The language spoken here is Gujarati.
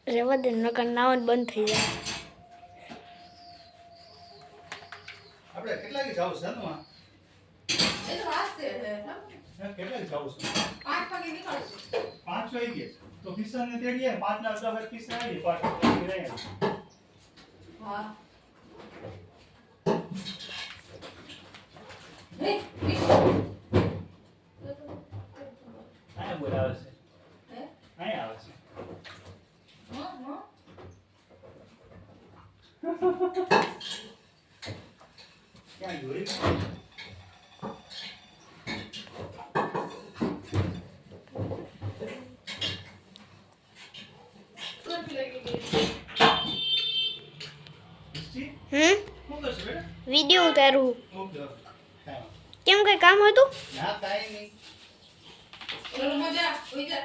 રેવા દે નકર નાવાનું બંધ થઈ જાય. આપણે કેટલા દી જાવ છે ને એ તો વાત છે કેટલા દી જાવ છે 5 વાગે નીકળશું 5 વાગે તો કિશન ને તેડીએ 5 ના 10 કિશન આવી 5 વાગે રહે હા હે આયા બોલાવે છે હે આયા આવે છે હા હા ક્યાં જોઈ વિડિયો ઉતારું. ઓકે કેમ કઈ કામ હતું? ના કાઈ નહીં. ચલો મજા હોઈ જા.